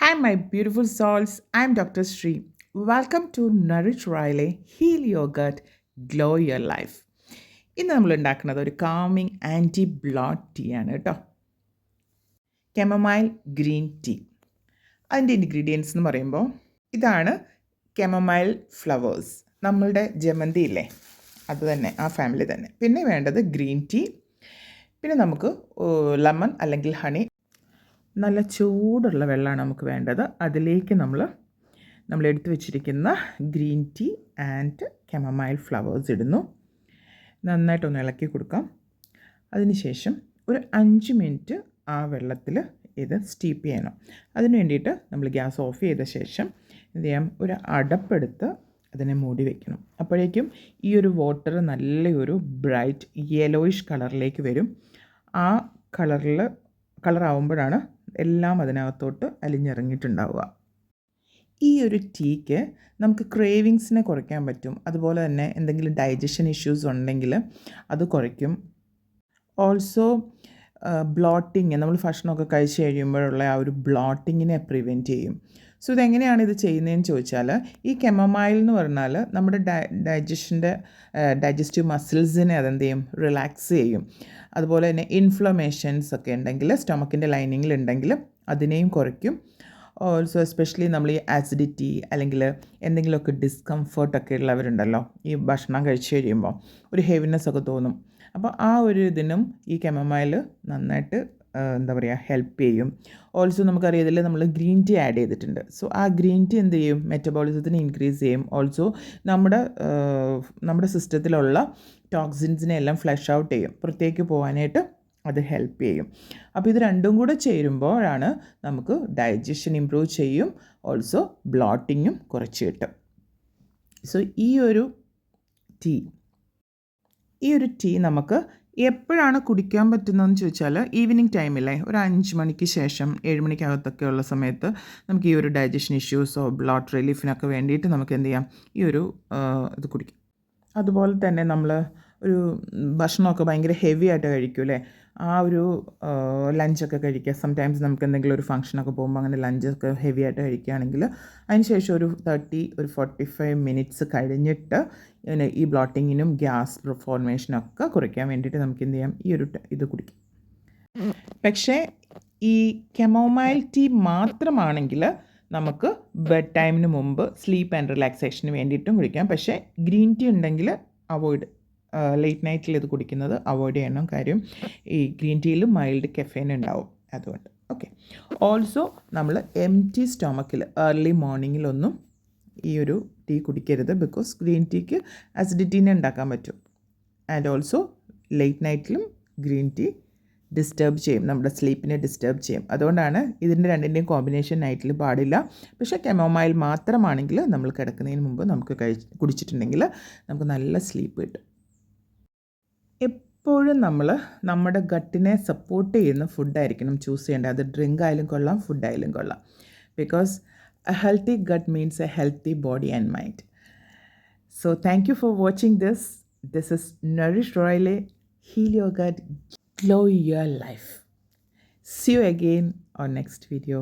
Hi, my beautiful souls. I'm Dr. Sri. Welcome to Nourish Riley, Heal Your Gut, Glow Your Life. ഇന്ന് നമ്മൾ ഉണ്ടാക്കുന്നത് ഒരു calming anti bloat tea ആണ് കേട്ടോ. കെമമൈൽ green tea. അതിൻ്റെ ingredients എന്ന് പറയുമ്പോൾ ഇതാണ് കെമമൈൽ ഫ്ലവേഴ്സ്. നമ്മളുടെ ജമന്തി ഇല്ലേ, അത് തന്നെ, ആ ഫാമിലി തന്നെ. പിന്നെ വേണ്ടത് ഗ്രീൻ ടീ. പിന്നെ നമുക്ക് ലെമൺ അല്ലെങ്കിൽ ഹണി. നല്ല ചൂടുള്ള വെള്ളമാണ് നമുക്ക് വേണ്ടത്. അതിലേക്ക് നമ്മൾ എടുത്തു വെച്ചിരിക്കുന്ന ഗ്രീൻ ടീ ആൻഡ് കെമമൈൽ ഫ്ലവേഴ്സ് ഇടുന്നു. നന്നായിട്ടൊന്ന് ഇളക്കി കൊടുക്കാം. അതിനുശേഷം ഒരു 5 മിനിറ്റ് ആ വെള്ളത്തിൽ ഇത് സ്റ്റീപ്പ് ചെയ്യണം. അതിന് വേണ്ടിയിട്ട് നമ്മൾ ഗ്യാസ് ഓഫ് ചെയ്ത ശേഷം എന്ത് ചെയ്യാം, ഒരു അടപ്പെടുത്ത് അതിനെ മൂടി വയ്ക്കണം. അപ്പോഴേക്കും ഈ ഒരു വാട്ടർ നല്ലൊരു ബ്രൈറ്റ് യെലോയിഷ് കളറിലേക്ക് വരും. ആ കളറാവുമ്പോഴാണ് എല്ലാം അതിനകത്തോട്ട് അലിഞ്ഞിറങ്ങിയിട്ടുണ്ടാവുക. ഈ ഒരു ടീക്ക് നമുക്ക് ക്രേവിങ്സിനെ കുറയ്ക്കാൻ പറ്റും. അതുപോലെ തന്നെ എന്തെങ്കിലും ഡൈജഷൻ ഇഷ്യൂസ് ഉണ്ടെങ്കിൽ അത് കുറയ്ക്കും. ഓൾസോ ബ്ലോട്ടിങ്, നമ്മൾ ഭക്ഷണമൊക്കെ കഴിച്ച് കഴിയുമ്പോഴുള്ള ആ ഒരു ബ്ലോട്ടിങ്ങിനെ പ്രിവെൻറ്റ് ചെയ്യും. സോ ഇതെങ്ങനെയാണ് ഇത് ചെയ്യുന്നതെന്ന് ചോദിച്ചാൽ, ഈ കെമമൈൽ എന്ന് പറഞ്ഞാൽ നമ്മുടെ ഡൈജസ്റ്റീവ് മസിൽസിനെ അതെന്ത് ചെയ്യും, റിലാക്സ് ചെയ്യും. അതുപോലെ തന്നെ ഇൻഫ്ലമേഷൻസ് ഒക്കെ ഉണ്ടെങ്കിൽ, സ്റ്റൊമക്കിൻ്റെ ലൈനിങ്ങിലുണ്ടെങ്കിൽ അതിനെയും കുറയ്ക്കും. ഓൾസോ എസ്പെഷ്യലി നമ്മൾ ഈ ആസിഡിറ്റി അല്ലെങ്കിൽ എന്തെങ്കിലുമൊക്കെ ഡിസ്കംഫർട്ടൊക്കെ ഉള്ളവരുണ്ടല്ലോ, ഈ ഭക്ഷണം കഴിച്ച് കഴിയുമ്പോൾ ഒരു ഹെവിനെസ് ഒക്കെ തോന്നും. അപ്പോൾ ആ ഒരു ഇതിനും ഈ കെമമൈൽ നന്നായിട്ട് ഹെൽപ്പ് ചെയ്യും. ഓൾസോ നമുക്കറിയാം ഇതിൽ നമ്മൾ ഗ്രീൻ ടീ ആഡ് ചെയ്തിട്ടുണ്ട്. സോ ആ ഗ്രീൻ ടീ എന്ത് ചെയ്യും, മെറ്റബോളിസത്തിന് ഇൻക്രീസ് ചെയ്യും. ഓൾസോ നമ്മുടെ സിസ്റ്റത്തിലുള്ള ടോക്സിൻസിനെ എല്ലാം ഫ്ലഷ് ഔട്ട് ചെയ്യും, പുറത്തേക്ക് പോകാനായിട്ട് അത് ഹെൽപ്പ് ചെയ്യും. അപ്പോൾ ഇത് രണ്ടും കൂടെ ചേരുമ്പോഴാണ് നമുക്ക് ഡൈജഷൻ ഇമ്പ്രൂവ് ചെയ്യും, ഓൾസോ ബ്ലോട്ടിങ്ങും കുറച്ച് കിട്ടും. സോ ഈ ഒരു ടീ നമുക്ക് എപ്പോഴാണ് കുടിക്കാൻ പറ്റുന്നതെന്ന് ചോദിച്ചാൽ, ഈവനിങ് ടൈമില്ലേ, ഒരു 5 മണിക്ക് ശേഷം 7 മണിക്കകത്തൊക്കെ ഉള്ള സമയത്ത് നമുക്ക് ഈ ഒരു ഡൈജഷൻ ഇഷ്യൂസോ ബ്ലോട്ട് റിലീഫിനൊക്കെ വേണ്ടിയിട്ട് നമുക്ക് എന്ത് ചെയ്യാം, ഈ ഒരു ഇത് കുടിക്കാം. അതുപോലെ തന്നെ നമ്മൾ ഒരു ഭക്ഷണമൊക്കെ ഭയങ്കര ഹെവി ആയിട്ട് കഴിക്കും അല്ലേ, ആ ഒരു ലഞ്ചൊക്കെ കഴിക്കുക. സംടൈംസ് നമുക്ക് എന്തെങ്കിലും ഒരു ഫംഗ്ഷനൊക്കെ പോകുമ്പോൾ അങ്ങനെ ലഞ്ചൊക്കെ ഹെവി ആയിട്ട് കഴിക്കുകയാണെങ്കിൽ അതിന് ശേഷം ഒരു 45 മിനിറ്റ്സ് കഴിഞ്ഞിട്ട് ഈ ബ്ലോട്ടിങ്ങിനും ഗ്യാസ് ഫോർമേഷനൊക്കെ കുറയ്ക്കാൻ വേണ്ടിയിട്ട് നമുക്ക് എന്ത് ചെയ്യാം, ഈ ഒരു ഇത് കുടിക്കാം. പക്ഷേ ഈ കെമോമൈൽ ടീ മാത്രമാണെങ്കിൽ നമുക്ക് ബെഡ് ടൈമിന് മുമ്പ് സ്ലീപ്പ് ആൻഡ് റിലാക്സേഷന് വേണ്ടിയിട്ടും കുടിക്കാം. പക്ഷേ ഗ്രീൻ ടീ ഉണ്ടെങ്കിൽ ലേറ്റ് നൈറ്റിൽ ഇത് കുടിക്കുന്നത് അവോയ്ഡ് ചെയ്യണം. കാര്യം ഈ ഗ്രീൻ ടീയിൽ മൈൽഡ് കെഫൈൻ ഉണ്ടാവും, അതുകൊണ്ട്. ഓക്കെ. ഓൾസോ നമ്മൾ എംപ്റ്റി സ്റ്റൊമക്കിൽ ഏർലി മോർണിംഗിലൊന്നും ഈ ഒരു ടീ കുടിക്കരുത്. ബിക്കോസ് ഗ്രീൻ ടീക്ക് അസിഡിറ്റീനെ ഉണ്ടാക്കാൻ പറ്റും. ആൻഡ് ഓൾസോ ലേറ്റ് നൈറ്റിലും ഗ്രീൻ ടീ ഡിസ്റ്റർബ് ചെയ്യും, നമ്മുടെ സ്ലീപ്പിനെ ഡിസ്റ്റർബ് ചെയ്യും. അതുകൊണ്ടാണ് ഇതിൻ്റെ രണ്ടിൻ്റെയും കോമ്പിനേഷൻ നൈറ്റിൽ പാടില്ല. പക്ഷേ കെമോമൈൽ മാത്രമാണെങ്കിൽ നമ്മൾ കിടക്കുന്നതിന് മുമ്പ് നമുക്ക് കുടിച്ചിട്ടുണ്ടെങ്കിൽ നമുക്ക് നല്ല സ്ലീപ്പ് കിട്ടും. എപ്പോഴും നമ്മൾ നമ്മുടെ ഗട്ടിനെ സപ്പോർട്ട് ചെയ്യുന്ന ഫുഡായിരിക്കണം ചൂസ് ചെയ്യേണ്ടത്. അത് ഡ്രിങ്ക് ആയാലും കൊള്ളാം, ഫുഡായാലും കൊള്ളാം. Because a healthy gut means a healthy body and mind. So thank you for watching this. This is Nourish Royle, Heal Your Gut, Glow Your Life. See you again on next video.